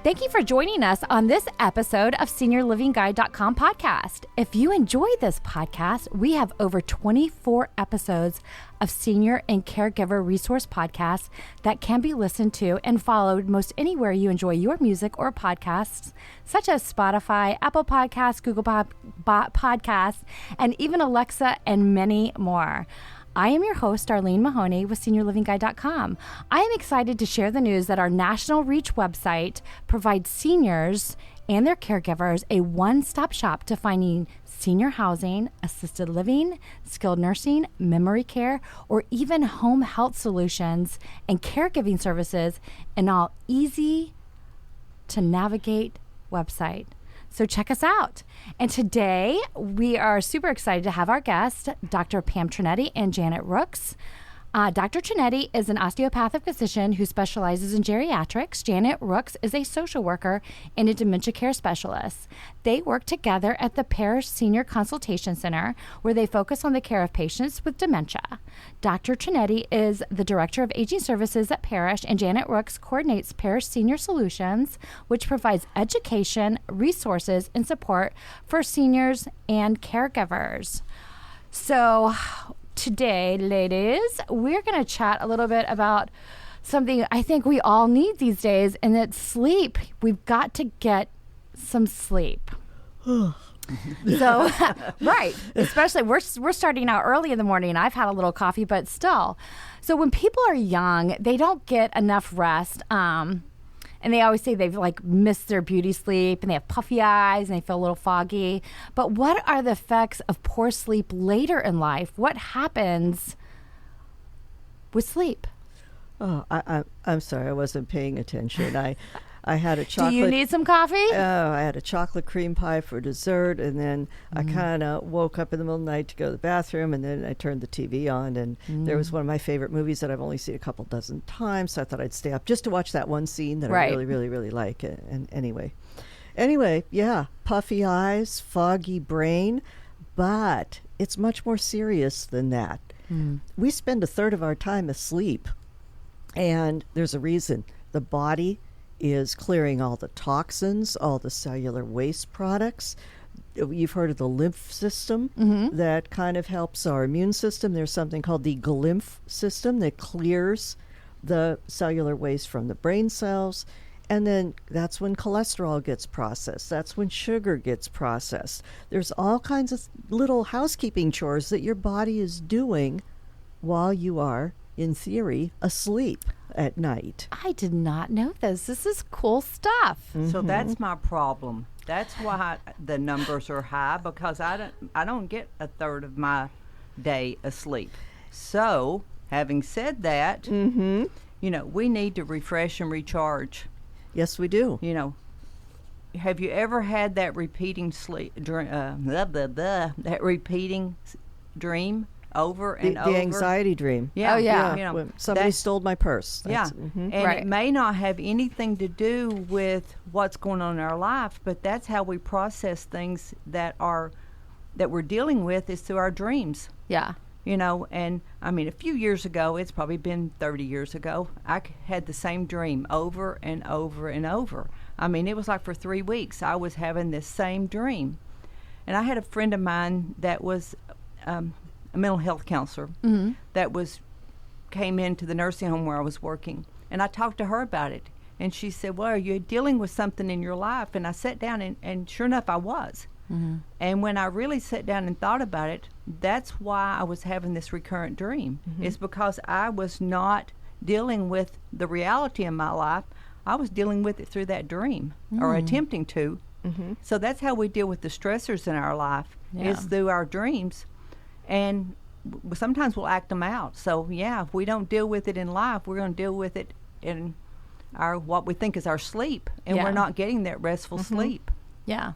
Thank you for joining us on this episode of SeniorLivingGuide.com podcast. If you enjoy this podcast, we have over 24 episodes of senior and caregiver resource podcasts that can be listened to and followed most anywhere you enjoy your music or podcasts, such as Spotify, Apple Podcasts, Google Podcasts, and even Alexa, and many more. I am your host, Darlene Mahoney with SeniorLivingGuide.com. I am excited to share the news that our national reach website provides seniors and their caregivers a one-stop shop to finding senior housing, assisted living, skilled nursing, memory care, or even home health solutions and caregiving services in all easy to navigate website. So check us out. And today we are super excited to have our guest, Dr. Pam Tronetti and Janet Rooks. Dr. Tronetti is an osteopathic physician who specializes in geriatrics. Janet Rooks is a social worker and a dementia care specialist. They work together at the Parrish Senior Consultation Center, where they focus on the care of patients with dementia. Dr. Tronetti is the Director of Aging Services at Parrish, and Janet Rooks coordinates Parrish Senior Solutions, which provides education, resources, and support for seniors and caregivers. So today, ladies, we're going to chat a little bit about something I think we all need these days, and it's sleep. We've got to get some sleep. So, right, especially we're starting out early in the morning. I've had a little coffee, but still. So when people are young, they don't get enough rest. And they always say they've missed their beauty sleep and they have puffy eyes and they feel a little foggy. But what are the effects of poor sleep later in life? What happens with sleep? Oh, I'm sorry, I wasn't paying attention. I had a chocolate. Do you need some coffee? Oh, I had a chocolate cream pie for dessert, and then I kind of woke up in the middle of the night to go to the bathroom, and then I turned the TV on, and there was one of my favorite movies that I've only seen a couple dozen times, so I thought I'd stay up just to watch that one scene that I really, really, really like. And anyway, yeah, puffy eyes, foggy brain, but it's much more serious than that. We spend a third of our time asleep, and there's a reason. The body is clearing all the toxins, all the cellular waste products. You've heard of the lymph system that kind of helps our immune system. There's something called the glymph system that clears the cellular waste from the brain cells. And then that's when cholesterol gets processed. That's when sugar gets processed. There's all kinds of little housekeeping chores that your body is doing while you are, in theory, asleep at night. I did not know this. This is cool stuff. So that's my problem. That's why the numbers are high, because I don't get a third of my day asleep. So, having said that, we need to refresh and recharge. Yes, we do. Have you ever had that repeating that repeating dream over and over? The anxiety dream. Yeah. Oh, yeah. When somebody stole my purse. And it may not have anything to do with what's going on in our life, but that's how we process things that we're dealing with, is through our dreams. Yeah. And I mean, a few years ago, it's probably been 30 years ago, I had the same dream over and over and over. I mean, it was like for 3 weeks I was having this same dream. And I had a friend of mine that was a mental health counselor that came into the nursing home where I was working, and I talked to her about it, and she said, well, are you dealing with something in your life? And I sat down, and sure enough, I was. And when I really sat down and thought about it, that's why I was having this recurrent dream. It's because I was not dealing with the reality in my life. I was dealing with it through that dream, or attempting to. So that's how we deal with the stressors in our life, is through our dreams. And sometimes we'll act them out. So, yeah, if we don't deal with it in life, we're going to deal with it in our what we think is our sleep, and we're not getting that restful sleep. Yeah.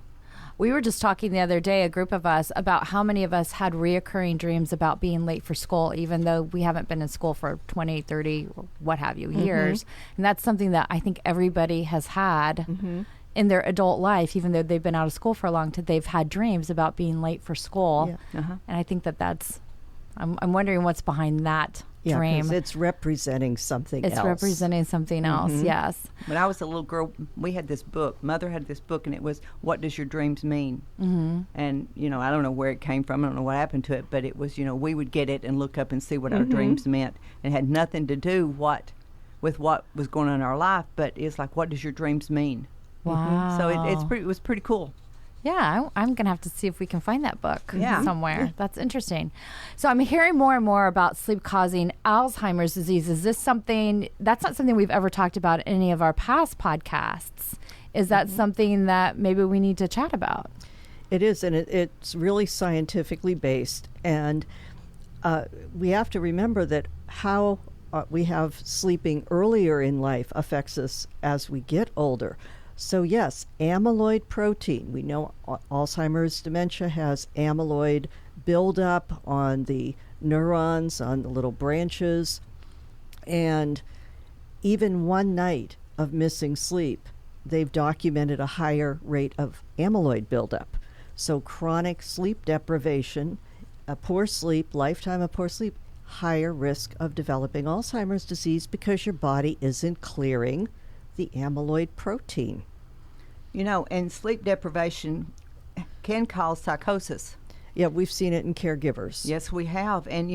We were just talking the other day, a group of us, about how many of us had reoccurring dreams about being late for school, even though we haven't been in school for 20, 30, what have you, years. And that's something that I think everybody has had in their adult life, even though they've been out of school for a long time. They've had dreams about being late for school. And I think that's, I'm wondering what's behind that dream. 'cause it's representing something else. It's representing something else, yes. When I was a little girl, we had this book. Mother had this book, and it was, "What Does Your Dreams Mean?" Mm-hmm. And, I don't know where it came from. I don't know what happened to it, but it was, we would get it and look up and see what our dreams meant. It had nothing to do with what was going on in our life, but it's like, what does your dreams mean? Wow. So it was pretty cool. Yeah, I'm going to have to see if we can find that book Yeah. somewhere. That's interesting. So I'm hearing more and more about sleep causing Alzheimer's disease. Is this something, that's not something we've ever talked about in any of our past podcasts. Is that something that maybe we need to chat about? It is, and it's really scientifically based. And we have to remember that how we have sleeping earlier in life affects us as we get older. So yes, amyloid protein. We know Alzheimer's dementia has amyloid buildup on the neurons, on the little branches. And even one night of missing sleep, they've documented a higher rate of amyloid buildup. So chronic sleep deprivation, a poor sleep, lifetime of poor sleep, higher risk of developing Alzheimer's disease because your body isn't clearing the amyloid protein. And sleep deprivation can cause psychosis. Yeah, we've seen it in caregivers. Yes, we have. And,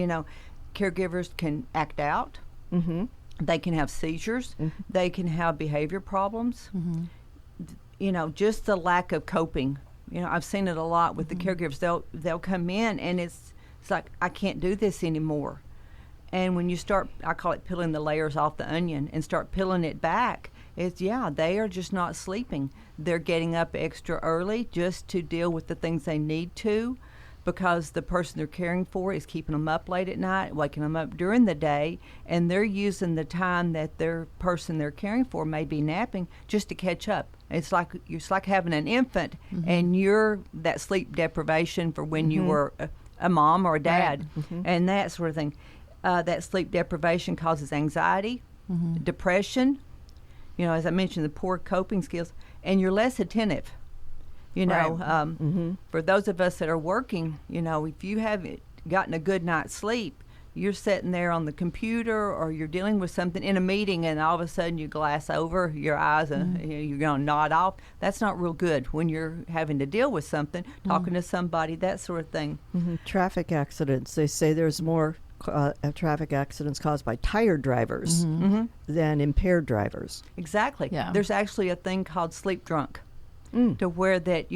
caregivers can act out. Mm-hmm. They can have seizures. Mm-hmm. They can have behavior problems. Mm-hmm. Just the lack of coping. I've seen it a lot with the caregivers. They'll come in and it's like, I can't do this anymore. And when you start, I call it peeling the layers off the onion and start peeling it back, they are just not sleeping. They're getting up extra early just to deal with the things they need to, because the person they're caring for is keeping them up late at night, waking them up during the day, and they're using the time that their person they're caring for may be napping just to catch up. It's like having an infant, and you're that sleep deprivation for when you were a mom or a dad, and that sort of thing. That sleep deprivation causes anxiety, depression, as I mentioned, the poor coping skills, and you're less attentive. For those of us that are working, if you haven't gotten a good night's sleep, you're sitting there on the computer or you're dealing with something in a meeting and all of a sudden you glass over your eyes and you're going to nod off. That's not real good when you're having to deal with something, talking to somebody, that sort of thing. Traffic accidents. They say there's more traffic accidents caused by tired drivers than impaired drivers. Exactly. Yeah. There's actually a thing called sleep drunk, to where that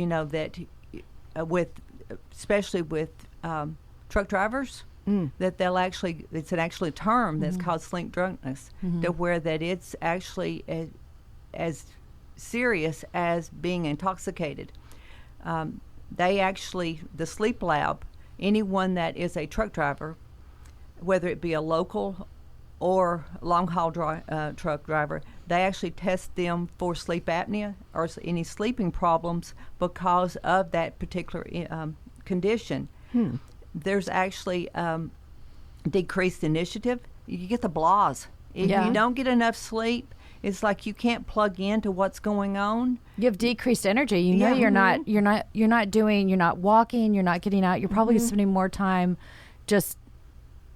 especially with truck drivers, that they'll actually, it's an actual term that's called sleep drunkenness, to where that it's actually as serious as being intoxicated. The sleep lab, anyone that is a truck driver, whether it be a local or long-haul truck driver, they actually test them for sleep apnea or any sleeping problems because of that particular condition. There's actually decreased initiative. You get the blahs. If you don't get enough sleep, it's like you can't plug into what's going on. You have decreased energy. You're not walking, you're not getting out. You're probably spending more time just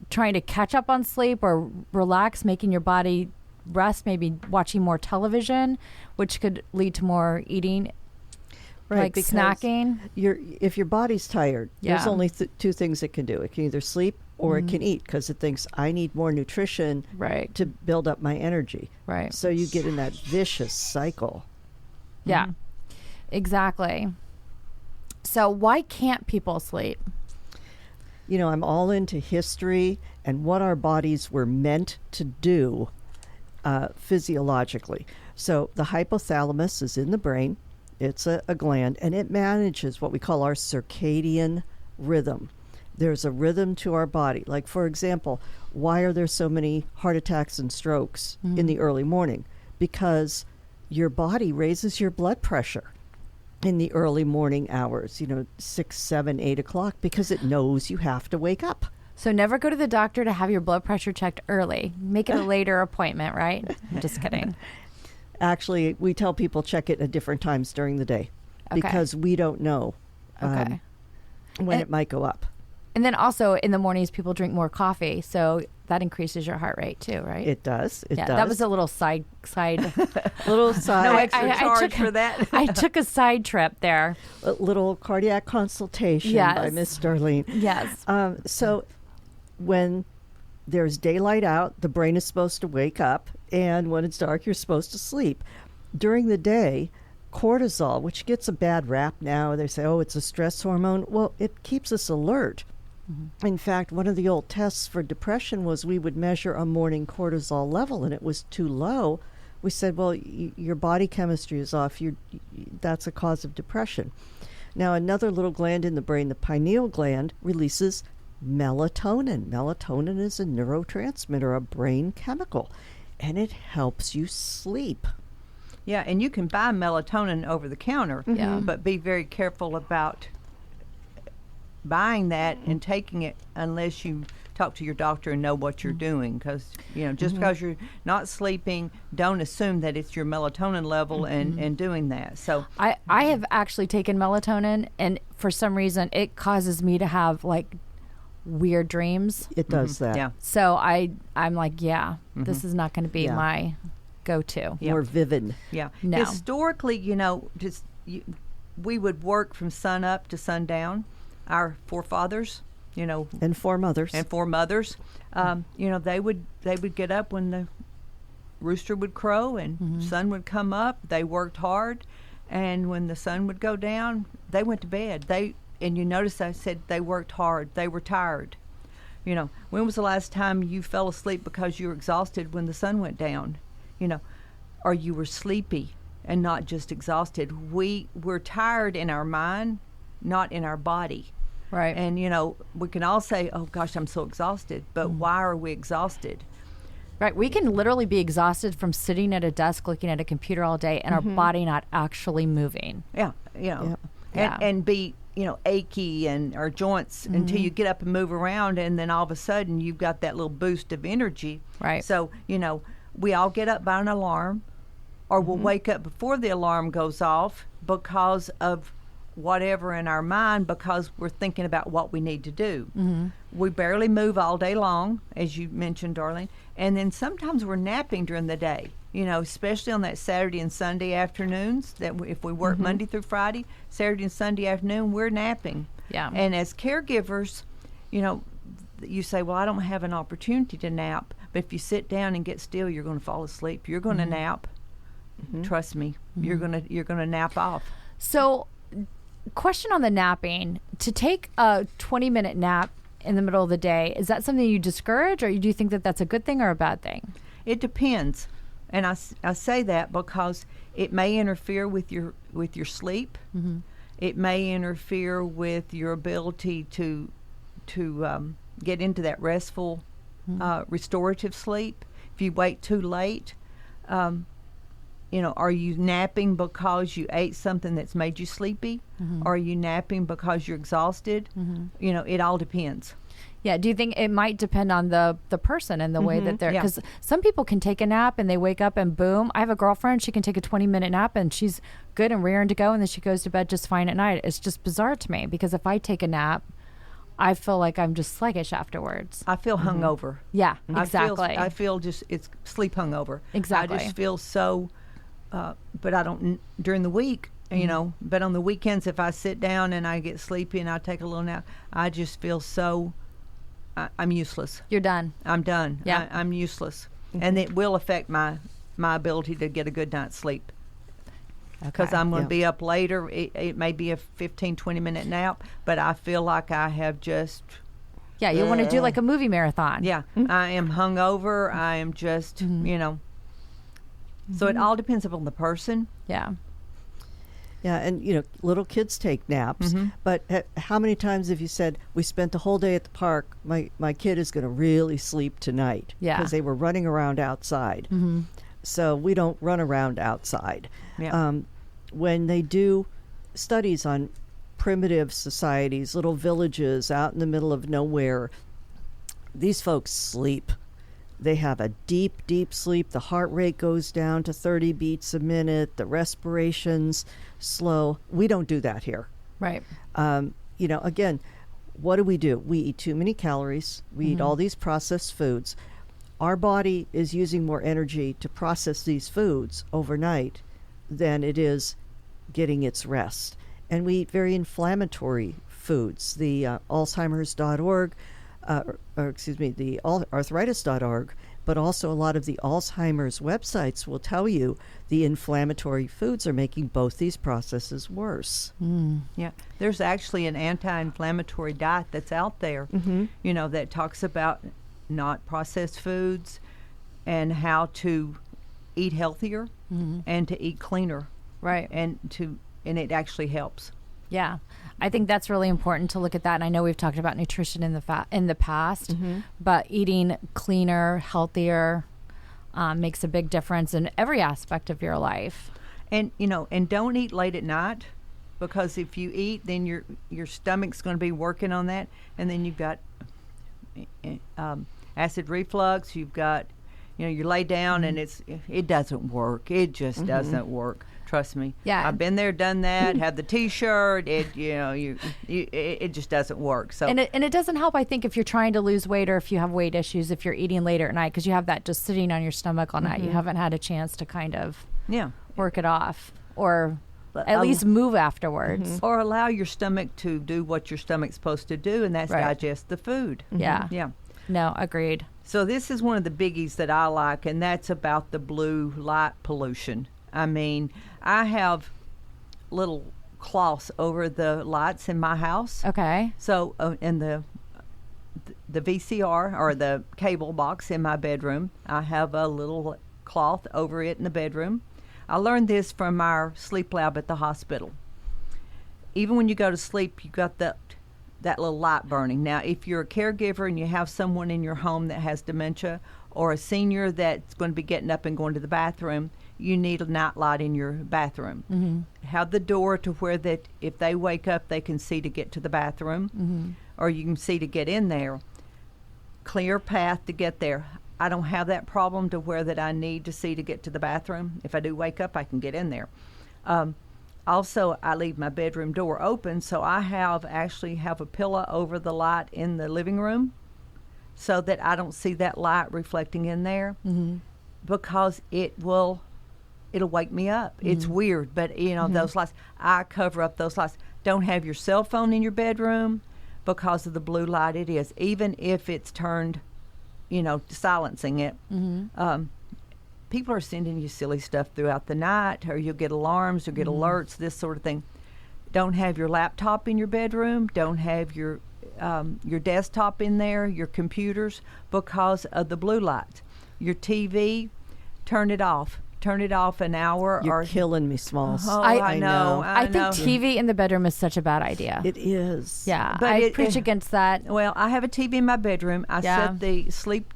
trying to catch up on sleep or relax, making your body rest, maybe watching more television, which could lead to more eating, like snacking. If your body's tired, there's only two things it can do. It can either sleep or it can eat, because it thinks, I need more nutrition to build up my energy. Right. So you get in that vicious cycle. Yeah, exactly. So why can't people sleep? I'm all into history and what our bodies were meant to do physiologically. So the hypothalamus is in the brain. It's a gland, and it manages what we call our circadian rhythm. There's a rhythm to our body. Like, for example, why are there so many heart attacks and strokes in the early morning? Because your body raises your blood pressure in the early morning hours, 6, 7, 8 o'clock, because it knows you have to wake up. So never go to the doctor to have your blood pressure checked early. Make it a later appointment, right? I'm just kidding. Actually, we tell people check it at different times during the day, because we don't know when it might go up. And then also in the mornings, people drink more coffee. So that increases your heart rate too, right? It does. It does. That was a little side. Little side. No extra charge took, for that. I took a side trip there. A little cardiac consultation by Miss Darlene. Yes. So when there's daylight out, the brain is supposed to wake up, and when it's dark, you're supposed to sleep. During the day, cortisol, which gets a bad rap now, they say, oh, it's a stress hormone. Well, it keeps us alert. Mm-hmm. In fact, one of the old tests for depression was we would measure a morning cortisol level, and it was too low. We said, well, your body chemistry is off. That's a cause of depression. Now, another little gland in the brain, the pineal gland, releases melatonin. Melatonin is a neurotransmitter, a brain chemical, and it helps you sleep. Yeah, and you can buy melatonin over the counter, but be very careful about buying that and taking it unless you talk to your doctor and know what you're doing, because just because you're not sleeping, don't assume that it's your melatonin level and doing that. So I have actually taken melatonin, and for some reason it causes me to have like weird dreams. It does that. Yeah. So I'm like, this is not going to be my go-to. More vivid. Yeah. No. Historically, we would work from sun up to sundown. Our forefathers, and foremothers, they would get up when the rooster would crow and sun would come up. They worked hard, and when the sun would go down, they went to bed. And you notice I said they worked hard. They were tired. When was the last time you fell asleep because you were exhausted when the sun went down? Or you were sleepy and not just exhausted. We're tired in our mind, not in our body. Right. And, we can all say, oh, gosh, I'm so exhausted. But why are we exhausted? Right. We can literally be exhausted from sitting at a desk looking at a computer all day and our body not actually moving. Yeah. And be, achy and our joints until you get up and move around. And then all of a sudden you've got that little boost of energy. Right. So, we all get up by an alarm, or we'll wake up before the alarm goes off because of whatever in our mind, because we're thinking about what we need to do. We barely move all day long, as you mentioned, Darlene, and then sometimes we're napping during the day, especially on that Saturday and Sunday afternoons, that if we work Monday through Friday, Saturday and Sunday afternoon, we're napping. Yeah. And as caregivers, you say, well, I don't have an opportunity to nap, but if you sit down and get still, you're going to fall asleep. You're going to nap. Trust me, you're going to nap off. So, question on the napping: to take a 20-minute nap in the middle of the day, is that something you discourage, or do you think that that's a good thing or a bad thing? It depends, and I say that because it may interfere with your sleep. It may interfere with your ability to get into that restful, restorative sleep. If you wait too late, are you napping because you ate something that's made you sleepy? Are you napping because you're exhausted? It all depends. Yeah. Do you think it might depend on the person and the way that they're, because some people can take a nap and they wake up and boom. I have a girlfriend, she can take a 20-minute nap and she's good and raring to go, and then she goes to bed just fine at night. It's just bizarre to me, because if I take a nap, I feel like I'm just sluggish afterwards. I feel hungover. Yeah, exactly. I feel just, it's sleep hungover. Exactly. I just feel so, but I don't, during the week, but on the weekends, if I sit down and I get sleepy and I take a little nap, I just feel so, I'm useless. You're done. I'm done. Yeah. I'm useless. And it will affect my ability to get a good night's sleep. Because I'm going to be up later. It may be a 15, 20-minute nap, but I feel like I have just... Yeah, you want to do like a movie marathon. Yeah, I am hungover. I am just, So it all depends upon the person. Yeah. Yeah, and little kids take naps, but how many times have you said, we spent the whole day at the park, my kid is going to really sleep tonight? Yeah. Because they were running around outside. So we don't run around outside. Yeah. When they do studies on primitive societies, little villages out in the middle of nowhere, these folks sleep. They have a deep, deep sleep. The heart rate goes down to 30 beats a minute. The respiration's slow. We don't do that here. Right. Again, what do? We eat too many calories. We eat all these processed foods. Our body is using more energy to process these foods overnight than it is getting its rest. And we eat very inflammatory foods. The Alzheimer's.org, the arthritis.org, but also a lot of the Alzheimer's websites will tell you the inflammatory foods are making both these processes worse. Yeah, there's actually an anti-inflammatory diet that's out there, that talks about not processed foods and how to eat healthier and to eat cleaner. Right. And it actually helps. Yeah, I think that's really important to look at that. And I know we've talked about nutrition in the past, but eating cleaner, healthier makes a big difference in every aspect of your life. And and don't eat late at night, because if you eat, then your stomach's going to be working on that, and then you've got acid reflux. You've got, you lay down and it doesn't work. It just doesn't work. Trust me. Yeah. I've been there, done that. Have the T-shirt. It just doesn't work. So and it doesn't help, I think, if you're trying to lose weight or if you have weight issues, if you're eating later at night, because you have that just sitting on your stomach all night. You haven't had a chance to kind of work it off or at least move afterwards. Or allow your stomach to do what your stomach's supposed to do, and that's digest the food. Yeah. Yeah. No, agreed. So this is one of the biggies that I like, and that's about the blue light pollution. I mean, I have little cloths over the lights in my house. Okay. So in the VCR or the cable box in my bedroom, I have a little cloth over it in the bedroom. I learned this from our sleep lab at the hospital. Even when you go to sleep, you got that little light burning. Now, if you're a caregiver and you have someone in your home that has dementia, or a senior that's going to be getting up and going to the bathroom, you need a night light in your bathroom. Have the door to where that if they wake up, they can see to get to the bathroom, or you can see to get in there. Clear path to get there. I don't have that problem to where that I need to see to get to the bathroom. If I do wake up, I can get in there. Also, I leave my bedroom door open, so I actually have a pillow over the light in the living room, so that I don't see that light reflecting in there, because it'll wake me up. It's weird, but those lights, I cover up those lights. Don't have your cell phone in your bedroom because of the blue light it is, even if it's turned, silencing it. People are sending you silly stuff throughout the night, or you'll get alarms or get alerts, this sort of thing. Don't have your laptop in your bedroom. Don't have your desktop in there, your computers, because of the blue light. Your TV, turn it off. Turn it off an hour. You're killing me, Smalls. Oh, I know. I think TV in the bedroom is such a bad idea. It is. Yeah, but I preach against that. Well, I have a TV in my bedroom. I set the sleep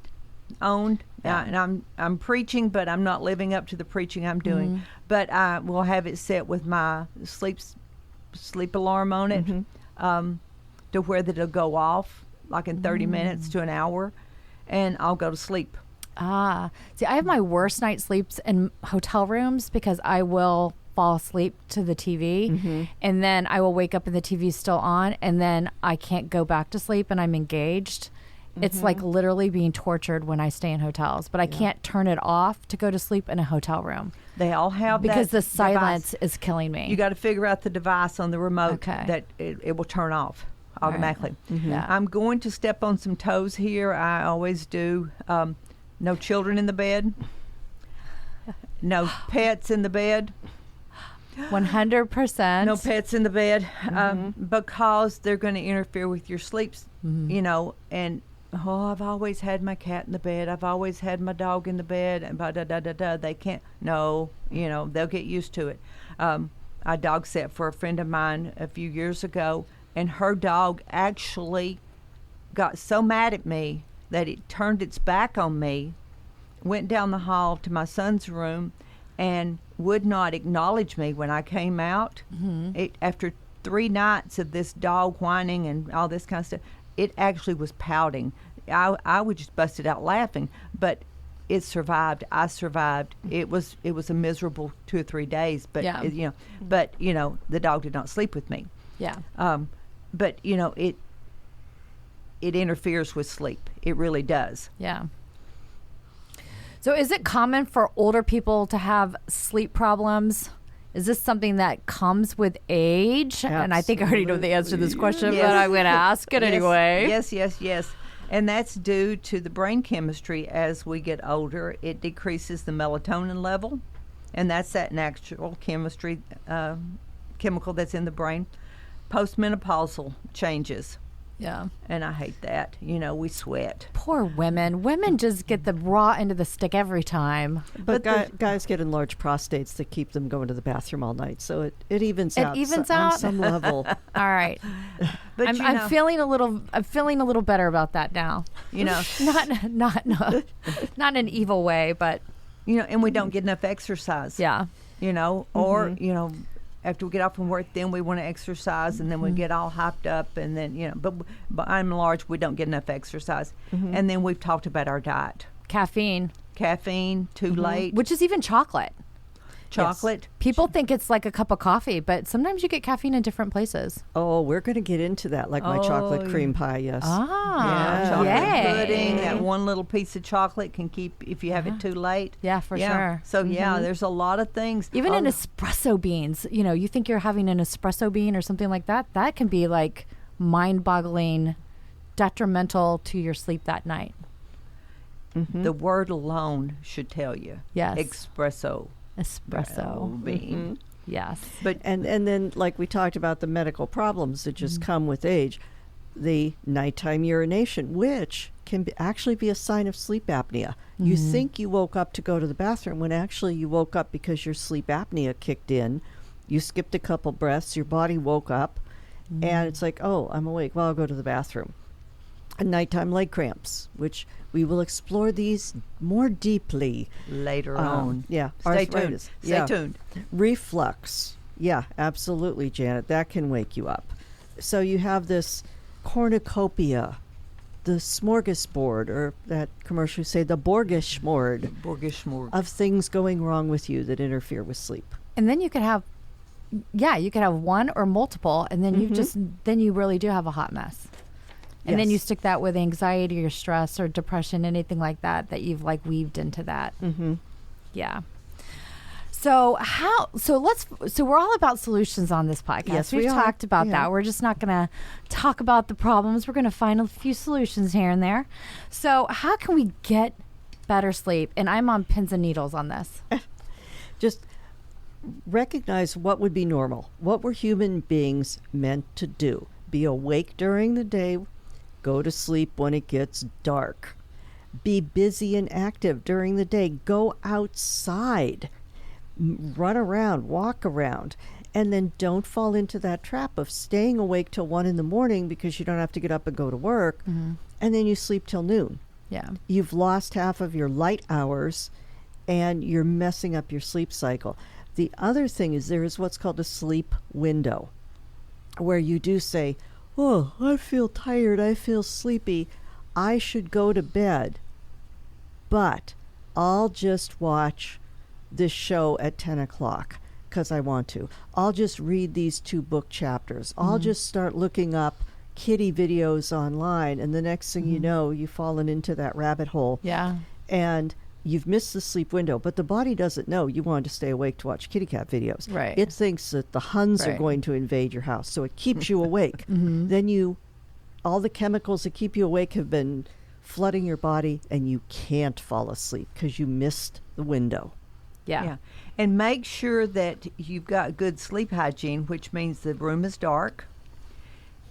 on, and I'm preaching, but I'm not living up to the preaching I'm doing. But I will have it set with my sleep alarm on it, to where that it'll go off like in 30 minutes to an hour, and I'll go to sleep. See, I have my worst night sleeps in hotel rooms because I will fall asleep to the TV and then I will wake up and the TV's still on, and then I can't go back to sleep and I'm engaged. It's like literally being tortured when I stay in hotels, but I can't turn it off to go to sleep in a hotel room. They all have because that the silence device. is killing me. You got to figure out the device on the remote that it will turn off automatically. Yeah. I'm going to step on some toes here. I always do. No children in the bed. No pets in the bed. 100%. No pets in the bed, because they're going to interfere with your sleeps, and I've always had my cat in the bed. I've always had my dog in the bed, and they can't. No, they'll get used to it. I dog sat for a friend of mine a few years ago, and her dog actually got so mad at me that it turned its back on me, went down the hall to my son's room, and would not acknowledge me when I came out. After 3 nights of this dog whining and all this kind of stuff, it actually was pouting. I would just busted out laughing, but it survived. I survived. It was a miserable 2 or 3 days, but the dog did not sleep with me. Yeah. But it interferes with sleep. It really does. Yeah. So is it common for older people to have sleep problems? Is this something that comes with age? Absolutely. And I think I already know the answer to this question, Yes. but I'm going to ask it anyway. Yes. And that's due to the brain chemistry. As we get older, it decreases the melatonin level, and that's that natural chemistry, chemical that's in the brain. Postmenopausal changes. Yeah. And I hate that. We sweat. Poor women. Women just get the raw end of the stick every time. But guys get enlarged prostates that keep them going to the bathroom all night, so it evens out. It evens on out? some level. All right. But I'm feeling a little better about that now. Not in an evil way, but and we don't get enough exercise. yeah. Or after we get off from work, then we want to exercise, and then we get all hyped up, and then but by and large, we don't get enough exercise. And then we've talked about our diet: Caffeine, too late, which is even chocolate. chocolate. People think it's like a cup of coffee, but sometimes you get caffeine in different places. Oh, we're going to get into that, like my chocolate cream pie, yes. Ah, Chocolate yay. pudding. That one little piece of chocolate can keep if you have it too late. Yeah, for sure. So there's a lot of things. Even in espresso beans, you think you're having an espresso bean or something like that. That can be like mind-boggling, detrimental to your sleep that night. The word alone should tell you. Yes. Espresso Bean. Yes. But and then, like we talked about, the medical problems that just come with age, the nighttime urination, which can actually be a sign of sleep apnea. You think you woke up to go to the bathroom when actually you woke up because your sleep apnea kicked in. You skipped a couple breaths, your body woke up, and it's like, oh, I'm awake. Well, I'll go to the bathroom. And nighttime leg cramps, which we will explore these more deeply later on. Yeah. Stay tuned. Arthritis. Stay tuned. Reflux. Yeah, absolutely, Janet. That can wake you up. So you have this cornucopia, the smorgasbord, or that commercial say the Borgeshmord of things going wrong with you that interfere with sleep. And then you could have one or multiple, and then you really do have a hot mess. And then you stick that with anxiety or stress or depression, anything like that you've like weaved into that. Yeah. So we're all about solutions on this podcast. Yes, We've we are. talked about that. We're just not going to talk about the problems. We're going to find a few solutions here and there. So how can we get better sleep? And I'm on pins and needles on this. Just recognize what would be normal. What were human beings meant to do? Be awake during the day, go to sleep when it gets dark. Be busy and active during the day. Go outside. Run around, walk around. And then don't fall into that trap of staying awake till 1 a.m. because you don't have to get up and go to work. And then you sleep till noon. Yeah. You've lost half of your light hours and you're messing up your sleep cycle. The other thing is there is what's called a sleep window, where you do say, oh, I feel tired, I feel sleepy, I should go to bed, but I'll just watch this show at 10 o'clock because I want to. I'll just read these 2 book chapters. I'll just start looking up kitty videos online, and the next thing you know, you've fallen into that rabbit hole. Yeah. And you've missed the sleep window, but the body doesn't know you wanted to stay awake to watch kitty cat videos. Right. It thinks that the Huns are going to invade your house, so it keeps you awake. Then all the chemicals that keep you awake have been flooding your body, and you can't fall asleep because you missed the window. Yeah. And make sure that you've got good sleep hygiene, which means the room is dark,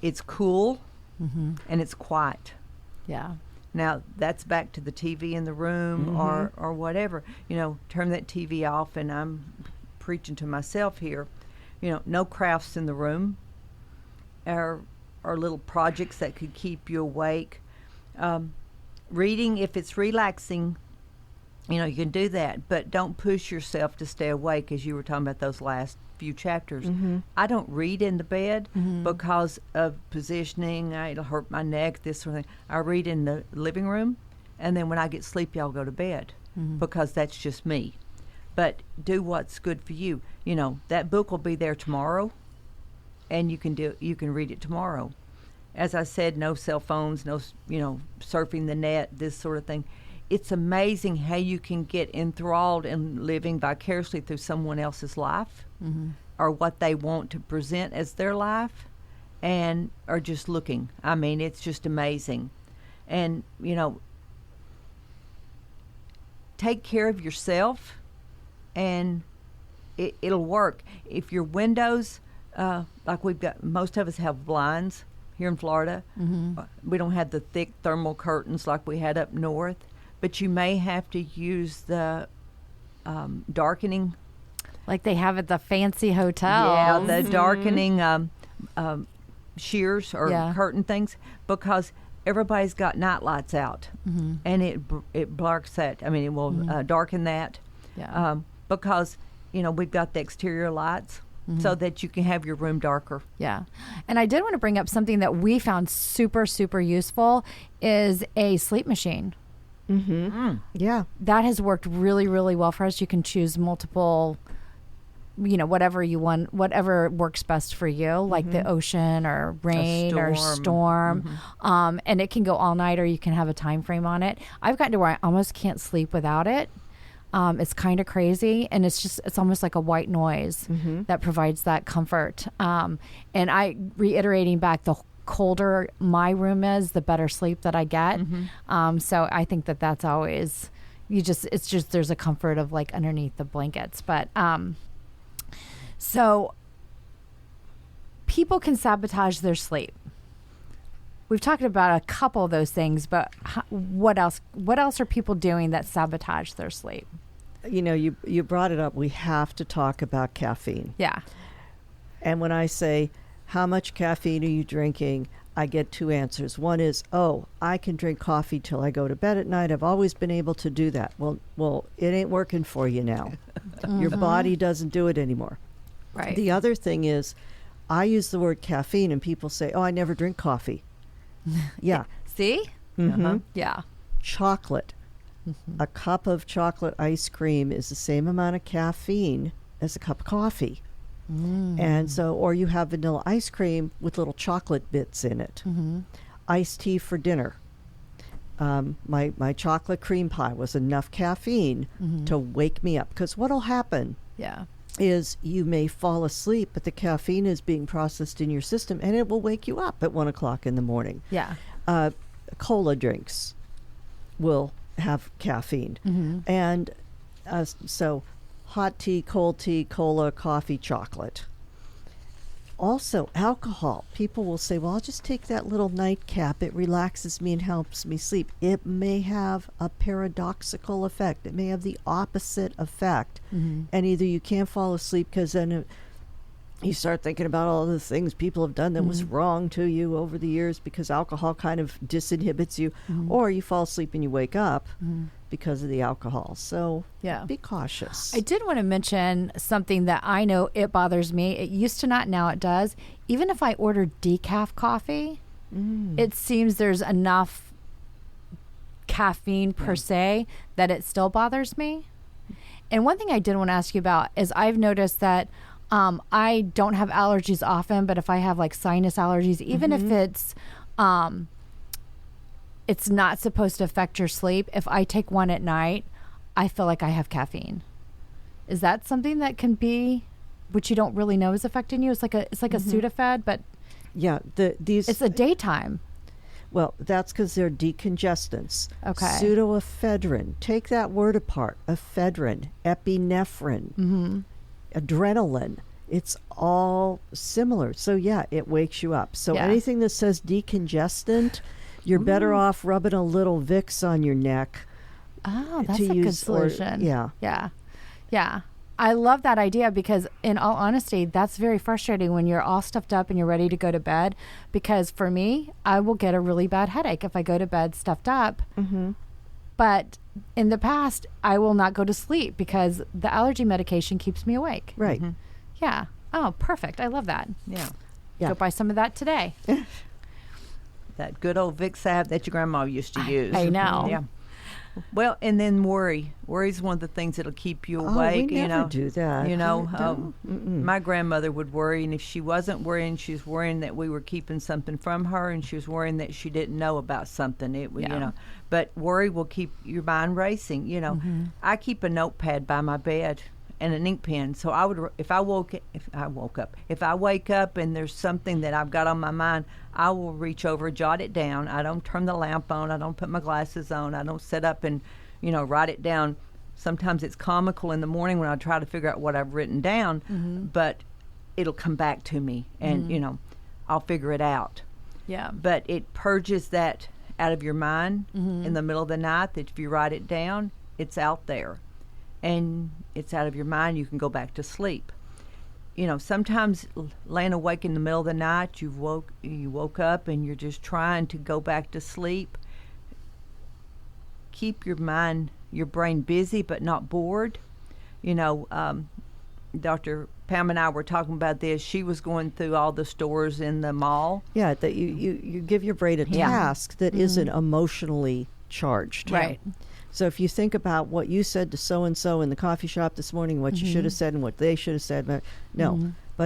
it's cool, and it's quiet. Yeah. Now, that's back to the TV in the room or whatever. Turn that TV off, and I'm preaching to myself here. No crafts in the room or little projects that could keep you awake. Reading, if it's relaxing, you can do that, but don't push yourself to stay awake, as you were talking about those last few chapters. I don't read in the bed because of positioning. It'll hurt my neck, this sort of thing. I read in the living room, and then when I get sleepy, I'll go to bed because that's just me. But do what's good for you. That book will be there tomorrow, and you can read it tomorrow. as I said, no cell phones, no, surfing the net, this sort of thing. It's amazing how you can get enthralled in living vicariously through someone else's life or what they want to present as their life, and are just looking. I mean, it's just amazing. And, take care of yourself, and it'll work. If your windows, like we've got, most of us have blinds here in Florida. We don't have the thick thermal curtains like we had up north, but you may have to use the darkening. Like they have at the fancy hotels. Yeah, the darkening shears or curtain things, because everybody's got night lights out, and it blacks that. I mean, it will darken that, because we've got the exterior lights so that you can have your room darker. Yeah, and I did want to bring up something that we found super, super useful is a sleep machine. Yeah, that has worked really, really well for us. You can choose multiple, whatever you want, whatever works best for you, like the ocean or rain or storm. And it can go all night, or you can have a time frame on it. I've gotten to where I almost can't sleep without it. It's kind of crazy, and it's almost like a white noise that provides that comfort. And reiterating back, the colder my room is, the better sleep that I get. So I think that's always, it's just there's a comfort of like underneath the blankets. But so people can sabotage their sleep. We've talked about a couple of those things, but what else are people doing that sabotage their sleep? You brought it up. We have to talk about caffeine. Yeah. And when I say, how much caffeine are you drinking? I get two answers. One is, I can drink coffee till I go to bed at night. I've always been able to do that. Well, it ain't working for you now. Your body doesn't do it anymore. Right. The other thing is, I use the word caffeine, and people say, I never drink coffee. Yeah. See? Yeah. Chocolate. A cup of chocolate ice cream is the same amount of caffeine as a cup of coffee. And so, or you have vanilla ice cream with little chocolate bits in it. Iced tea for dinner. My chocolate cream pie was enough caffeine to wake me up. Because what'll happen is you may fall asleep, but the caffeine is being processed in your system, and it will wake you up at 1 o'clock in the morning. Yeah. Cola drinks will have caffeine. And so hot tea, cola, coffee, chocolate. Also, alcohol. People will say, well, I'll just take that little nightcap. It relaxes me and helps me sleep. It may have a paradoxical effect. It may have the opposite effect. And either you can't fall asleep because then you start thinking about all the things people have done that was wrong to you over the years because alcohol kind of disinhibits you, or you fall asleep and you wake up because of the alcohol. So be cautious. I did want to mention something that I know it bothers me. It used to not, now it does. Even if I order decaf coffee, it seems there's enough caffeine per se that it still bothers me. And one thing I did want to ask you about is I've noticed that I don't have allergies often, but if I have like sinus allergies, even if it's not supposed to affect your sleep, if I take one at night, I feel like I have caffeine. Is that something that can be, which you don't really know is affecting you? It's like a Sudafed, but it's a daytime. Well, that's because they're decongestants. Okay. Pseudoephedrine. Take that word apart. Ephedrine, epinephrine, adrenaline. It's all similar. So, it wakes you up. So anything that says decongestant, you're better off rubbing a little Vicks on your neck. Oh, that's a good solution. Yeah. I love that idea because, in all honesty, that's very frustrating when you're all stuffed up and you're ready to go to bed. Because for me, I will get a really bad headache if I go to bed stuffed up. But in the past, I will not go to sleep because the allergy medication keeps me awake. Right. Yeah. Oh, perfect. I love that. Yeah. Go buy some of that today. That good old Vicks salve that your grandma used to use. I know. Yeah. Well, and then worry. Worry's one of the things that'll keep you awake. We never do that. My grandmother would worry, and if she wasn't worrying, she was worrying that we were keeping something from her, and she was worrying that she didn't know about something. But worry will keep your mind racing. I keep a notepad by my bed and an ink pen. So if I wake up and there's something that I've got on my mind, I will reach over, jot it down. I don't turn the lamp on. I don't put my glasses on. I don't sit up and, write it down. Sometimes it's comical in the morning when I try to figure out what I've written down, but it'll come back to me and, I'll figure it out. Yeah. But it purges that out of your mind in the middle of the night, that if you write it down, it's out there. And it's out of your mind, you can go back to sleep. Sometimes laying awake in the middle of the night, you woke up and you're just trying to go back to sleep. Keep your brain busy but not bored. Dr. Pam and I were talking about this. She was going through all the stores in the mall. Yeah, that you give your brain a task that isn't emotionally charged. Right. So if you think about what you said to so-and-so in the coffee shop this morning, what you should have said and what they should have said, but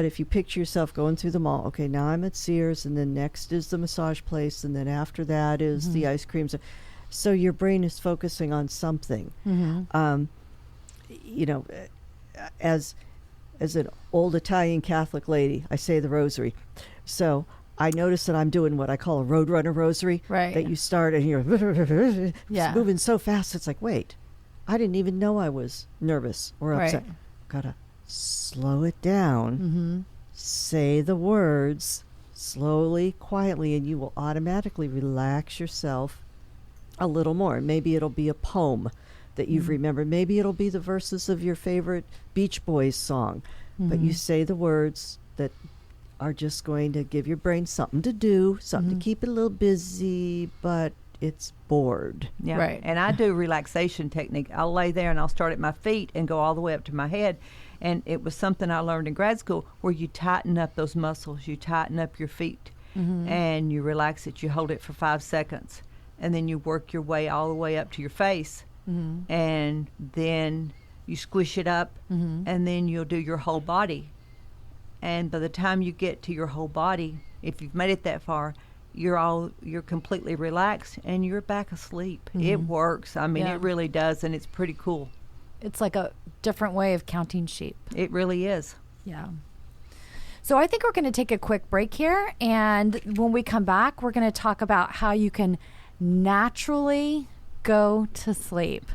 if you picture yourself going through the mall, okay, now I'm at Sears, and then next is the massage place, and then after that is the ice creams. So your brain is focusing on something. As an old Italian Catholic lady, I say the rosary. So I notice that I'm doing what I call a roadrunner rosary. Right. That you start and you're moving so fast. It's like, wait, I didn't even know I was nervous or upset. Right. Gotta slow it down. Say the words slowly, quietly, and you will automatically relax yourself a little more. Maybe it'll be a poem that you've remembered. Maybe it'll be the verses of your favorite Beach Boys song. But you say the words that are just going to give your brain something to do, something to keep it a little busy, but it's bored. Yeah. Right. And I do relaxation technique. I'll lay there and I'll start at my feet and go all the way up to my head. And it was something I learned in grad school, where you tighten up those muscles, you tighten up your feet, and you relax it. You hold it for 5 seconds, and then you work your way all the way up to your face, and then you squish it up, and then you'll do your whole body. And by the time you get to your whole body, if you've made it that far, you're completely relaxed and you're back asleep. It works. I mean, it really does, and it's pretty cool. It's like a different way of counting sheep. It really is. Yeah. So I think we're going to take a quick break here, and when we come back, we're going to talk about how you can naturally go to sleep.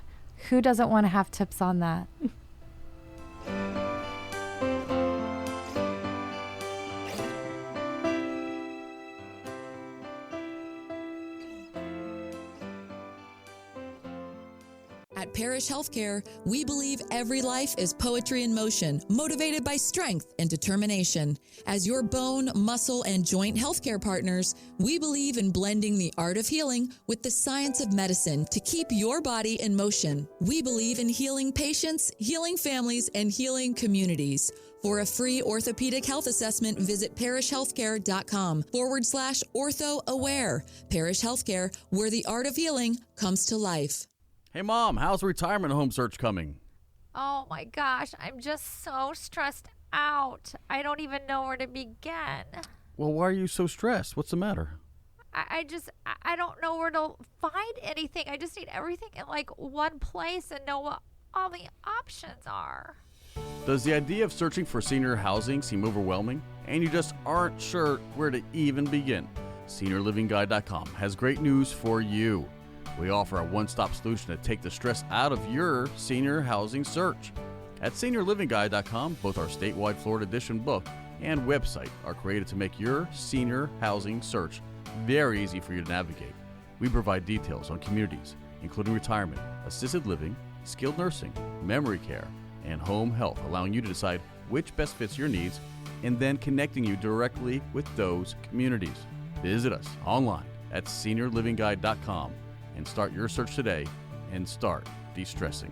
Who doesn't want to have tips on that? At Parrish Healthcare, we believe every life is poetry in motion, motivated by strength and determination. As your bone, muscle, and joint healthcare partners, we believe in blending the art of healing with the science of medicine to keep your body in motion. We believe in healing patients, healing families, and healing communities. For a free orthopedic health assessment, visit parrishhealthcare.com/orthoaware. Parrish Healthcare, where the art of healing comes to life. Hey, Mom, how's the retirement home search coming? Oh my gosh, I'm just so stressed out. I don't even know where to begin. Well, why are you so stressed? What's the matter? I don't know where to find anything. I just need everything in like one place and know what all the options are. Does the idea of searching for senior housing seem overwhelming and you just aren't sure where to even begin? SeniorLivingGuide.com has great news for you. We offer a one-stop solution to take the stress out of your senior housing search. At SeniorLivingGuide.com, both our statewide Florida edition book and website are created to make your senior housing search very easy for you to navigate. We provide details on communities, including retirement, assisted living, skilled nursing, memory care, and home health, allowing you to decide which best fits your needs and then connecting you directly with those communities. Visit us online at SeniorLivingGuide.com and start your search today and start de-stressing.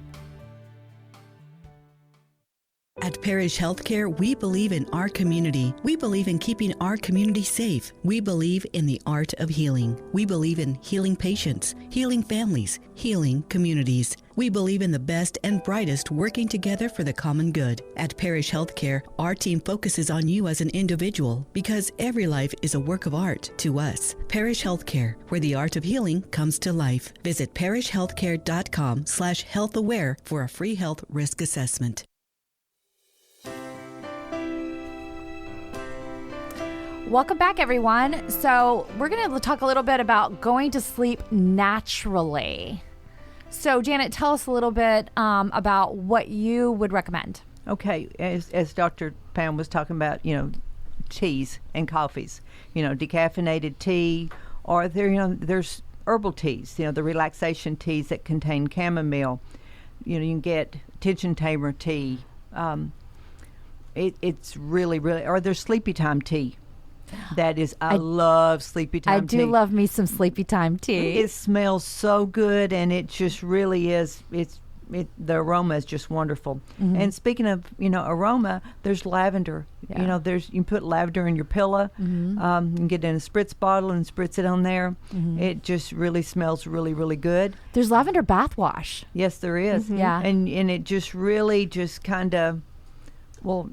At Parrish Healthcare, we believe in our community. We believe in keeping our community safe. We believe in the art of healing. We believe in healing patients, healing families, healing communities. We believe in the best and brightest working together for the common good. At Parrish Healthcare, our team focuses on you as an individual because every life is a work of art to us. Parrish Healthcare, where the art of healing comes to life. Visit parrishhealthcare.com/healthaware for a free health risk assessment. Welcome back, everyone. So we're going to talk a little bit about going to sleep naturally. So Janet, tell us a little bit about what you would recommend. Okay, as Dr. Pam was talking about, teas and coffees, decaffeinated tea, or there's herbal teas, the relaxation teas that contain chamomile. You can get tension tamer tea. It's really, or there's sleepy time tea. That is, I love sleepy time tea. I do love me some sleepy time tea. It smells so good, and it just really is. The aroma is just wonderful. Mm-hmm. And speaking of, aroma, there's lavender. Yeah. You can put lavender in your pillow. Mm-hmm. You can get it in a spritz bottle and spritz it on there. Mm-hmm. It just really smells really, really good. There's lavender bath wash. Yes, there is. Mm-hmm. Yeah. And it just really just kind of,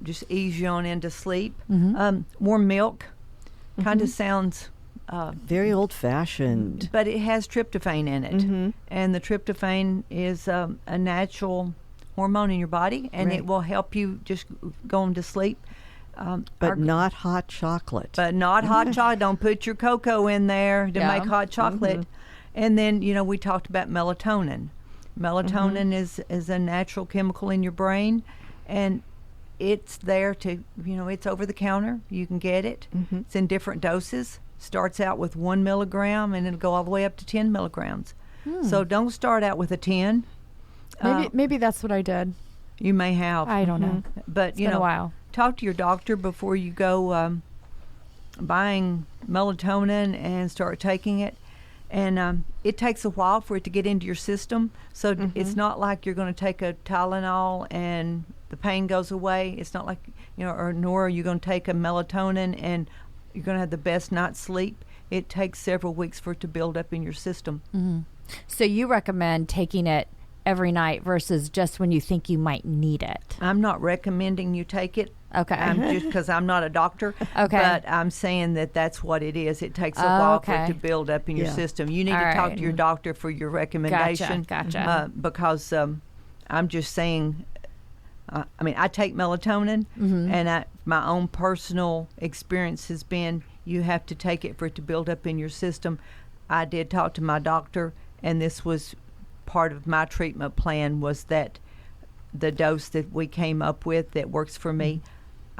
just ease you on into sleep. Mm-hmm. Warm milk. Kind of sounds very old-fashioned, but it has tryptophan in it, and the tryptophan is a natural hormone in your body, and it will help you just go into sleep. But not hot chocolate. But not hot chocolate. Don't put your cocoa in there to make hot chocolate. Mm-hmm. And then we talked about melatonin. Melatonin is a natural chemical in your brain, and it's there to, it's over the counter. You can get it. Mm-hmm. It's in different doses. Starts out with 1 milligram, and it'll go all the way up to 10 milligrams. So don't start out with a 10. Maybe that's what I did. You may have. I don't know. But, it's been a while. Talk to your doctor before you go buying melatonin and start taking it. And it takes a while for it to get into your system. So it's not like you're going to take a Tylenol and the pain goes away. It's not like, nor are you going to take a melatonin and you're going to have the best night's sleep. It takes several weeks for it to build up in your system. Mm-hmm. So you recommend taking it every night versus just when you think you might need it? I'm not recommending you take it. Okay. I'm just because I'm not a doctor. Okay. But I'm saying that's what it is. It takes a while for it to build up in your system. You need to talk to your doctor for your recommendation. Gotcha. Because I'm just saying, I take melatonin, and my own personal experience has been you have to take it for it to build up in your system. I did talk to my doctor, and this was part of my treatment plan, was that the dose that we came up with that works for me,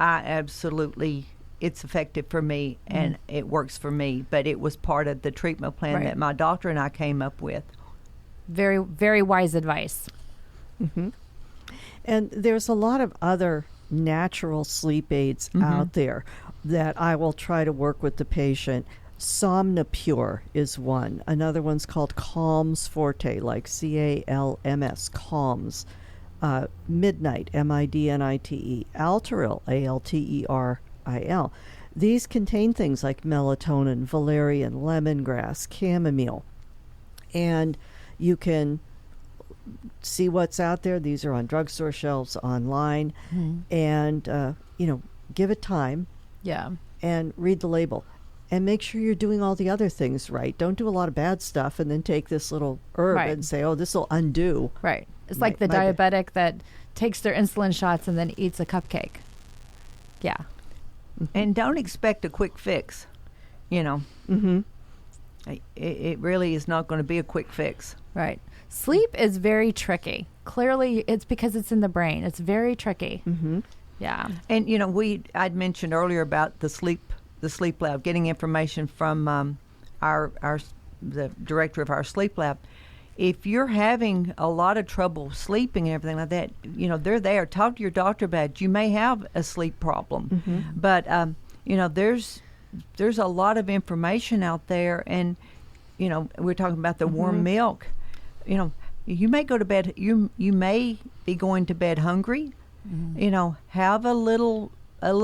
it's effective for me, and it works for me. But it was part of the treatment plan that my doctor and I came up with. Very, very wise advice. Mm-hmm. And there's a lot of other natural sleep aids out there that I will try to work with the patient. Somnipure is one. Another one's called Calms Forte, like CALMS, Calms. Midnight, MIDNITE. Alteril, ALTERIL. These contain things like melatonin, valerian, lemongrass, chamomile. And you can see what's out there. These are on drugstore shelves, online. And, give it time. Yeah. And read the label. And make sure you're doing all the other things right. Don't do a lot of bad stuff and then take this little herb and say, this will undo. Right. It's like the diabetic that takes their insulin shots and then eats a cupcake. Yeah. And don't expect a quick fix, It really is not going to be a quick fix. Right. Sleep is very tricky. Clearly, it's because it's in the brain. It's very tricky. Mm-hmm. Yeah. And, I'd mentioned earlier about the sleep lab, getting information from the director of our sleep lab. If you're having a lot of trouble sleeping and everything like that, they're there. Talk to your doctor about it. You may have a sleep problem, but there's a lot of information out there, and we're talking about the warm milk. You may go to bed. You may be going to bed hungry, You know, have a little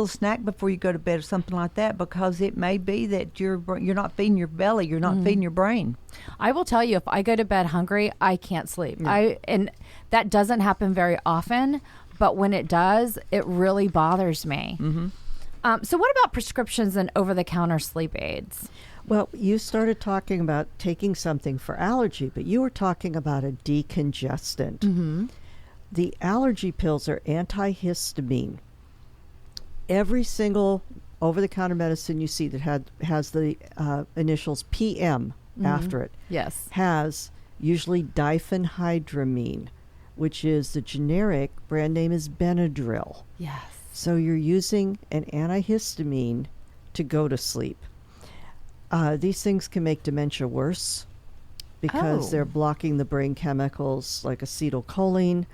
snack before you go to bed or something like that, because it may be that you're not feeding your belly, you're not feeding your brain. I will tell you, if I go to bed hungry, I can't sleep. And that doesn't happen very often, but when it does, it really bothers me. So what about prescriptions and over-the-counter sleep aids? Well, you started talking about taking something for allergy, but you were talking about a decongestant. The allergy pills are antihistamine. Every single over-the-counter medicine you see that has the initials PM after it has usually diphenhydramine, which is the generic brand name is Benadryl. Yes. So you're using an antihistamine to go to sleep. These things can make dementia worse because they're blocking the brain chemicals like acetylcholine.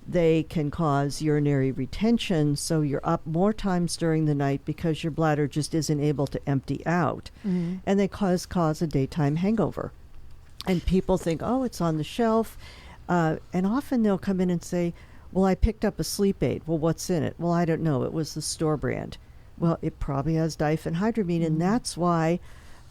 They can cause urinary retention, so you're up more times during the night because your bladder just isn't able to empty out. And they cause a daytime hangover. And people think, oh, it's on the shelf. And often they'll come in and say, well, I picked up a sleep aid. Well, what's in it? Well, I don't know. It was the store brand. Well, it probably has diphenhydramine, and that's why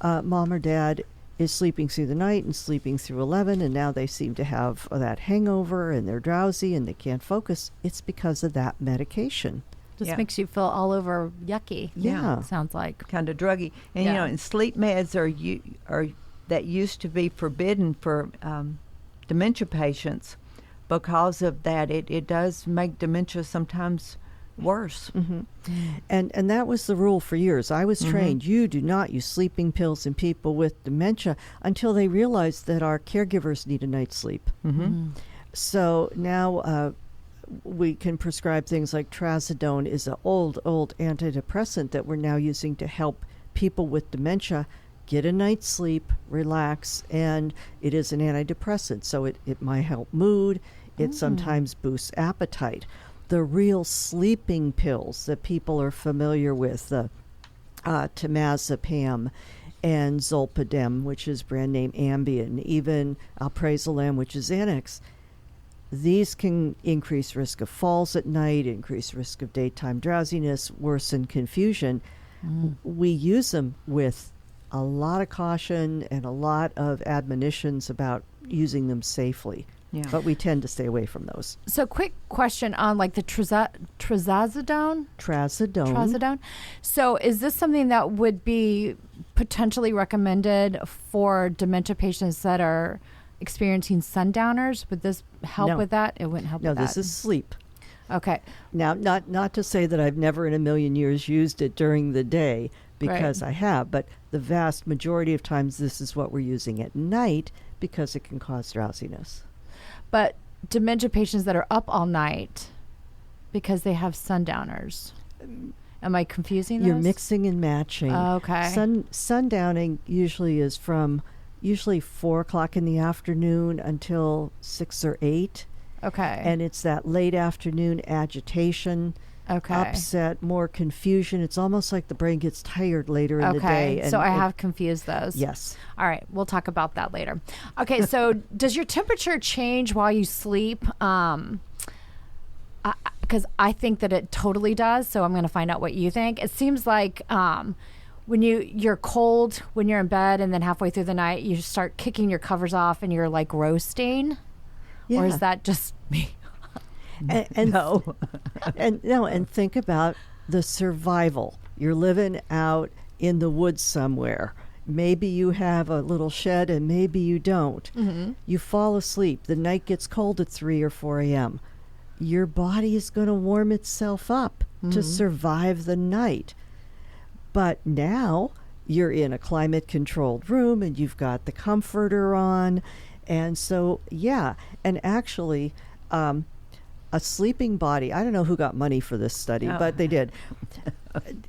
mom or dad is sleeping through the night and sleeping through 11, and now they seem to have that hangover and they're drowsy and they can't focus. It's because of that medication. Just makes you feel all over yucky. Yeah. Sounds like. Kind of druggy. And, you know, and sleep meds are that used to be forbidden for dementia patients. Because of that, it does make dementia sometimes worse. And that was the rule for years. I was trained, you do not use sleeping pills in people with dementia until they realized that our caregivers need a night's sleep. So now we can prescribe things like trazodone is an old antidepressant that we're now using to help people with dementia get a night's sleep, relax, and it is an antidepressant. So it might help mood. It sometimes boosts appetite. The real sleeping pills that people are familiar with, temazepam and zolpidem, which is brand name Ambien, even alprazolam, which is Xanax, these can increase risk of falls at night, increase risk of daytime drowsiness, worsen confusion. We use them with a lot of caution and a lot of admonitions about using them safely. Yeah. But we tend to stay away from those. So quick question on like the trazodone. Trazodone. So is this something that would be potentially recommended for dementia patients that are experiencing sundowners? Would this help with that? It wouldn't help with that. No, this is sleep. Okay. Now, not to say that I've never in a million years used it during the day, because I have, but the vast majority of times this is what we're using at night because it can cause drowsiness. But dementia patients that are up all night because they have sundowners. Am I confusing those? You're mixing and matching. Okay. Sundowning usually is from 4 o'clock in the afternoon until 6 or 8. Okay. And it's that late afternoon agitation, upset, more confusion. It's almost like the brain gets tired later in the day. Okay, so I have confused those. Yes. All right, we'll talk about that later. Okay, so does your temperature change while you sleep? Because I think that it totally does, so I'm going to find out what you think. It seems like when you're cold when you're in bed, and then halfway through the night you start kicking your covers off and you're like roasting. Yeah. Or is that just me? And no. And think about the survival. You're living out in the woods somewhere. Maybe you have a little shed and maybe you don't. You fall asleep. The night gets cold at 3 or 4 a.m. Your body is going to warm itself up to survive the night. But now you're in a climate-controlled room and you've got the comforter on. And so, and actually, a sleeping body, I don't know who got money for this study, but they did.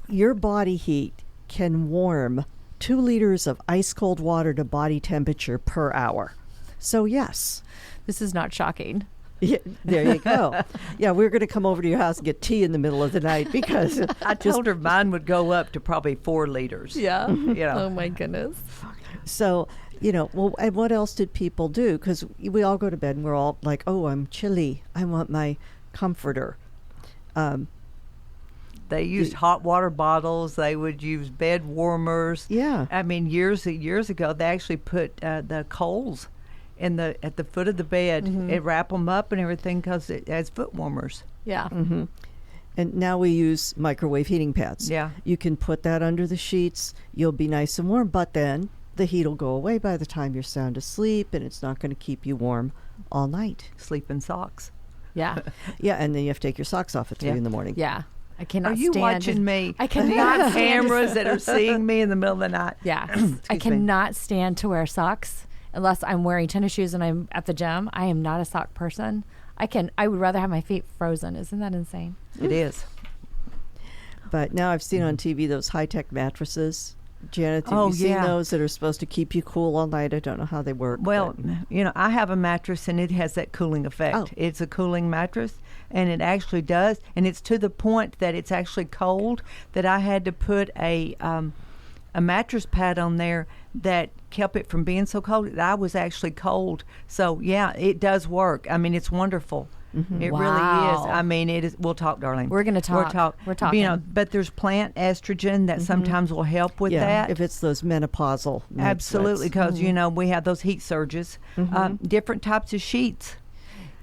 Your body heat can warm 2 liters of ice-cold water to body temperature per hour. So, yes. This is not shocking. Yeah, there you go. Yeah, we're going to come over to your house and get tea in the middle of the night because I told her mine would go up to probably 4 liters. Yeah. You know. Oh, my goodness. So, well, and what else did people do? Because we all go to bed and we're all like, oh, I'm chilly. I want my comforter. They used hot water bottles. They would use bed warmers. Yeah. I mean, years ago, they actually put the coals at the foot of the bed and wrap them up and everything because it has foot warmers. Yeah. Mm-hmm. And now we use microwave heating pads. Yeah. You can put that under the sheets. You'll be nice and warm, but then the heat will go away by the time you're sound asleep, and it's not going to keep you warm all night. Sleep in socks. Yeah. Yeah, and then you have to take your socks off at 3 in the morning. Yeah. I cannot Are you stand watching me? I cannot Not stand cameras that are seeing me in the middle of the night. Yeah. I me. cannot stand to wear socks unless I'm wearing tennis shoes and I'm at the gym. I am not a sock person. I would rather have my feet frozen. Isn't that insane? It is. But now I've seen on TV those high-tech mattresses. Janet, have Oh, you seen yeah. those that are supposed to keep you cool all night? I don't know how they work. Well, but- I have a mattress and it has that cooling effect. Oh. It's a cooling mattress and it actually does. And it's to the point that it's actually cold that I had to put a mattress pad on there that kept it from being so cold that I was actually cold. So, yeah, it does work. I mean, it's wonderful. It really is. Wow. I mean, it is. We'll talk, darling. We're gonna talk. We're talking. But there's plant estrogen that sometimes will help with yeah, that. if it's those menopausal med Absolutely, sweats. because we have those heat surges. Different types of sheets.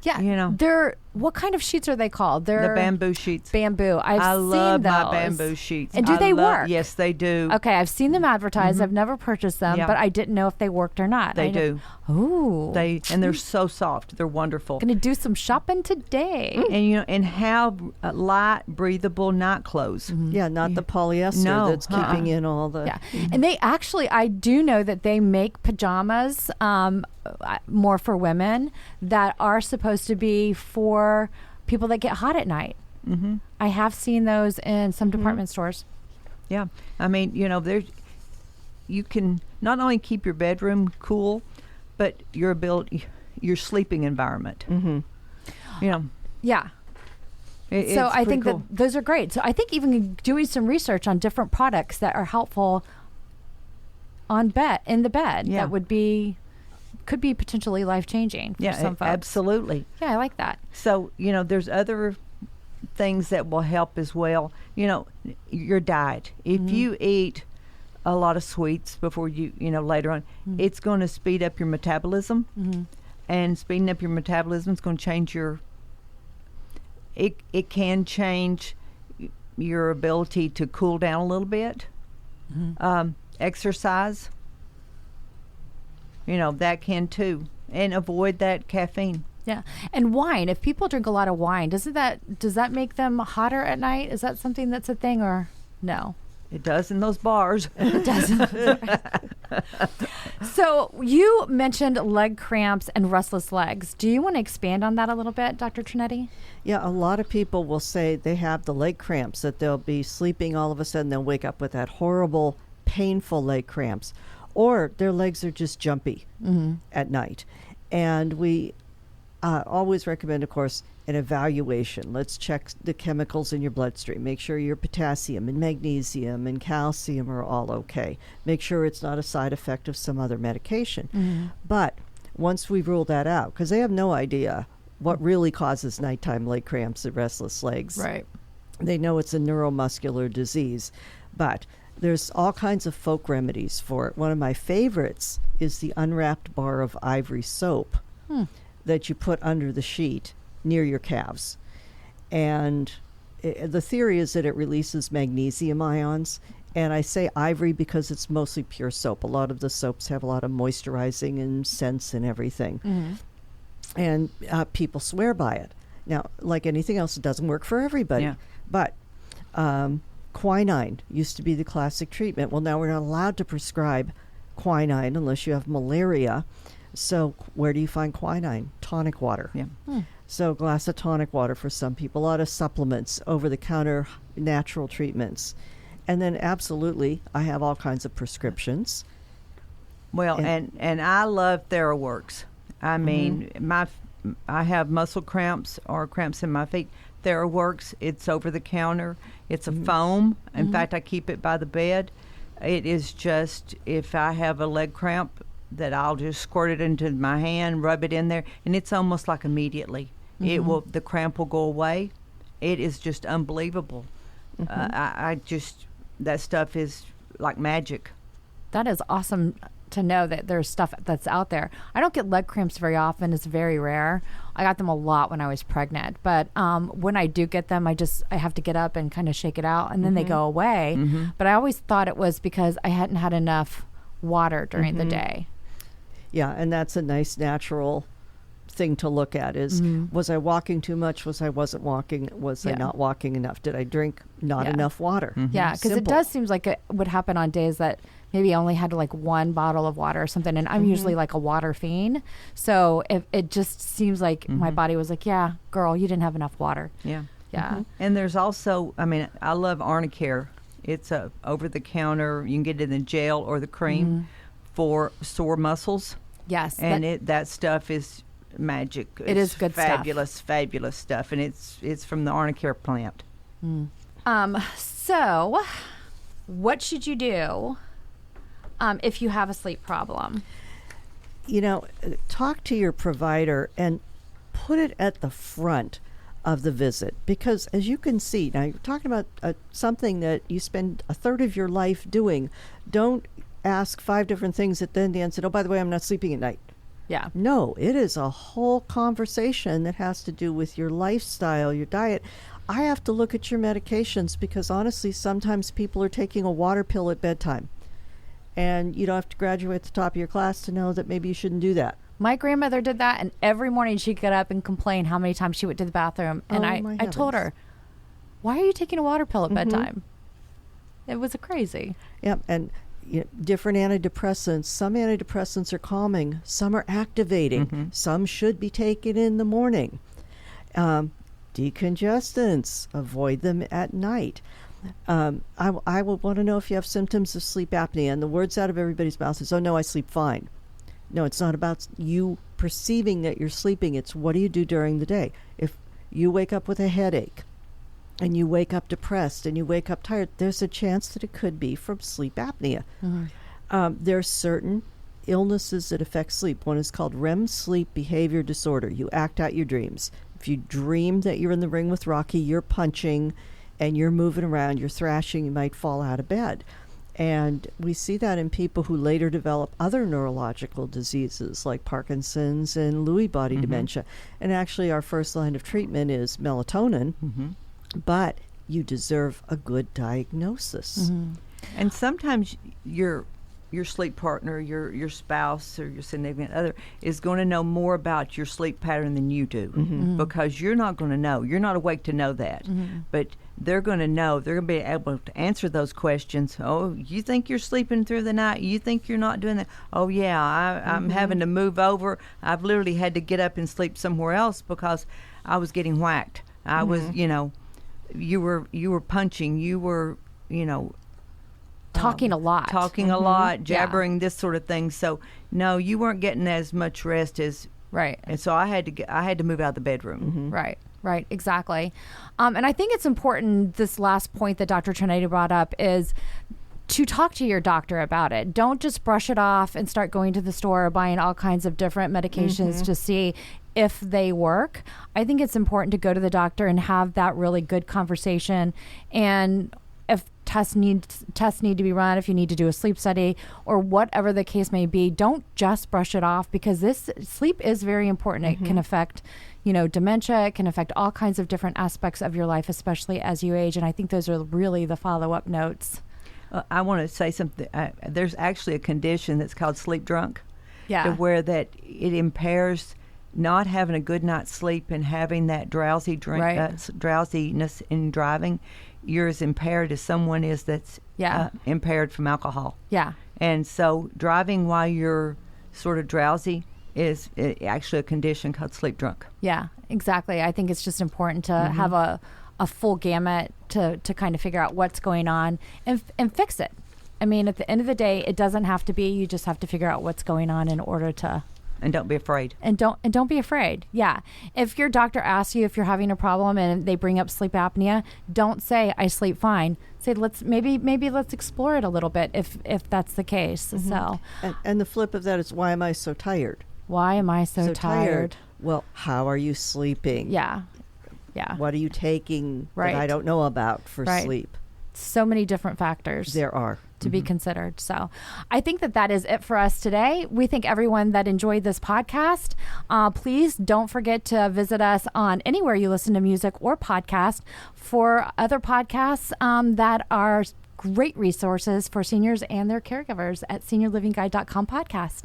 Yeah. They're what kind of sheets are they called? They're The bamboo sheets. Bamboo. I love seen those. my bamboo sheets. And do they work? Yes, they do. Okay, I've seen them advertised. I've never purchased them, Yeah. but I didn't know if they worked or not. They do. Ooh. And they're so soft. They're wonderful. Gonna do some shopping today. And have light, breathable night clothes. Yeah, not the polyester No, that's keeping in all the... Yeah. And they actually, I do know that they make pajamas more for women that are supposed to be for people that get hot at night. Mm-hmm. I have seen those in some department stores. Yeah. I mean, you can not only keep your bedroom cool, but your sleeping environment. Yeah. It's So I pretty think cool. that those are great. So I think even doing some research on different products that are helpful in the bed Yeah. that could be potentially life-changing for some folks. Absolutely. Yeah, I like that. So, there's other things that will help as well. Your diet. If you eat a lot of sweets before later on, it's going to speed up your metabolism. And speeding up your metabolism is going to change it can change your ability to cool down a little bit. Exercise. That can too. And avoid that caffeine. Yeah. And wine, if people drink a lot of wine, does that make them hotter at night? Is that something that's a thing or no? It does in those bars. It does. So you mentioned leg cramps and restless legs. Do you want to expand on that a little bit, Dr. Tronetti? Yeah, a lot of people will say they have the leg cramps, that they'll be sleeping all of a sudden, they'll wake up with that horrible, painful leg cramps. Or their legs are just jumpy at night. And we always recommend, of course, an evaluation. Let's check the chemicals in your bloodstream. Make sure your potassium and magnesium and calcium are all okay. Make sure it's not a side effect of some other medication. But once we rule that out, because they have no idea what really causes nighttime leg cramps and restless legs. Right. They know it's a neuromuscular disease, but there's all kinds of folk remedies for it. One of my favorites is the unwrapped bar of ivory soap that you put under the sheet near your calves. And the theory is that it releases magnesium ions. And I say ivory because it's mostly pure soap. A lot of the soaps have a lot of moisturizing and scents and everything. And people swear by it. Now, like anything else, it doesn't work for everybody. Yeah. But quinine used to be the classic treatment. Well, now we're not allowed to prescribe quinine unless you have malaria. So where do you find quinine? Tonic water. Yeah. So a glass of tonic water for some people, a lot of supplements, over-the-counter natural treatments. And then absolutely, I have all kinds of prescriptions. Well, and I love TheraWorks. I mean, I have muscle cramps or cramps in my feet. TheraWorks, it's over the counter. It's a foam. In fact, I keep it by the bed. It is just, if I have a leg cramp, that I'll just squirt it into my hand, rub it in there, and it's almost like immediately. The cramp will go away, it is just unbelievable. I just, that stuff is like magic. That is awesome to know that there's stuff that's out there. I don't get leg cramps very often. It's very rare. I got them a lot when I was pregnant. But when I do get them, I have to get up and kind of shake it out, and then they go away. But I always thought it was because I hadn't had enough water during the day. Yeah, and that's a nice natural thing to look at is, was I walking too much? Was I wasn't walking? Was I not walking enough? Did I drink not enough water? Yeah, because it does seem like it would happen on days that maybe I only had like one bottle of water or something, and I'm usually like a water fiend. So it just seems like my body was like, yeah, girl, you didn't have enough water. Yeah. Yeah. And there's also, I mean, I love Arnicare. It's a over-the-counter. You can get it in the gel or the cream for sore muscles. Yes. And that stuff is magic. It is good stuff. Fabulous stuff. And it's from the Arnicare plant. So what should you do if you have a sleep problem? You know, talk to your provider and put it at the front of the visit, because as you can see, now you're talking about something that you spend a third of your life doing. Don't ask 5 different things at the end and say, oh, by the way, I'm not sleeping at night. Yeah. No, it is a whole conversation that has to do with your lifestyle, your diet. I have to look at your medications because honestly, sometimes people are taking a water pill at bedtime. And you don't have to graduate at the top of your class to know that maybe you shouldn't do that. My grandmother did that, and every morning she'd get up and complain how many times she went to the bathroom. And I told her, why are you taking a water pill at bedtime? It was crazy. Yeah, and different antidepressants. Some antidepressants are calming. Some are activating. Some should be taken in the morning. Decongestants, avoid them at night. I will want to know if you have symptoms of sleep apnea. And the words out of everybody's mouth is, oh, no, I sleep fine. No, it's not about you perceiving that you're sleeping. It's what do you do during the day? If you wake up with a headache and you wake up depressed and you wake up tired, there's a chance that it could be from sleep apnea. There are certain illnesses that affect sleep. One is called REM sleep behavior disorder. You act out your dreams. If you dream that you're in the ring with Rocky, you're punching and you're moving around, you're thrashing, you might fall out of bed. And we see that in people who later develop other neurological diseases like Parkinson's and Lewy body dementia. And actually our first line of treatment is melatonin, but you deserve a good diagnosis. And sometimes your sleep partner, your spouse or your significant other is going to know more about your sleep pattern than you do because you're not going to know. You're not awake to know that. But they're going to know. They're going to be able to answer those questions. Oh, you think you're sleeping through the night? You think you're not doing that? Oh, yeah, I'm having to move over. I've literally had to get up and sleep somewhere else because I was getting whacked. I was, you were punching. You were, talking a lot, jabbering, this sort of thing. So no, you weren't getting as much rest as right. And so I had to move out of the bedroom. Right, exactly. And I think it's important, this last point that Dr. Tronetti brought up, is to talk to your doctor about it. Don't just brush it off and start going to the store or buying all kinds of different medications to see if they work. I think it's important to go to the doctor and have that really good conversation. And if tests need to be run, if you need to do a sleep study or whatever the case may be, don't just brush it off, because this sleep is very important. It can affect dementia. It can affect all kinds of different aspects of your life, especially as you age. And I think those are really the follow-up notes. I want to say something. There's actually a condition that's called sleep drunk. Yeah. To where that it impairs not having a good night's sleep and having that drowsiness in driving. You're as impaired as someone is that's impaired from alcohol. Yeah. And so driving while you're sort of drowsy is actually a condition called sleep drunk. Yeah, exactly. I think it's just important to have a full gamut to kind of figure out what's going on and fix it. I mean, at the end of the day, it doesn't have to be. You just have to figure out what's going on in order to... And don't be afraid. And don't be afraid. Yeah. If your doctor asks you if you're having a problem and they bring up sleep apnea, don't say I sleep fine. Say let's explore it a little bit if that's the case. So and the flip of that is, why am I so tired? Why am I so tired? Well, how are you sleeping? Yeah. Yeah. What are you taking Right. that I don't know about for Right. sleep? So many different factors There are. to be considered. So I think that is it for us today. We thank everyone that enjoyed this podcast. Please don't forget to visit us on anywhere you listen to music or podcast for other podcasts that are great resources for seniors and their caregivers at SeniorLivingGuide.com podcast.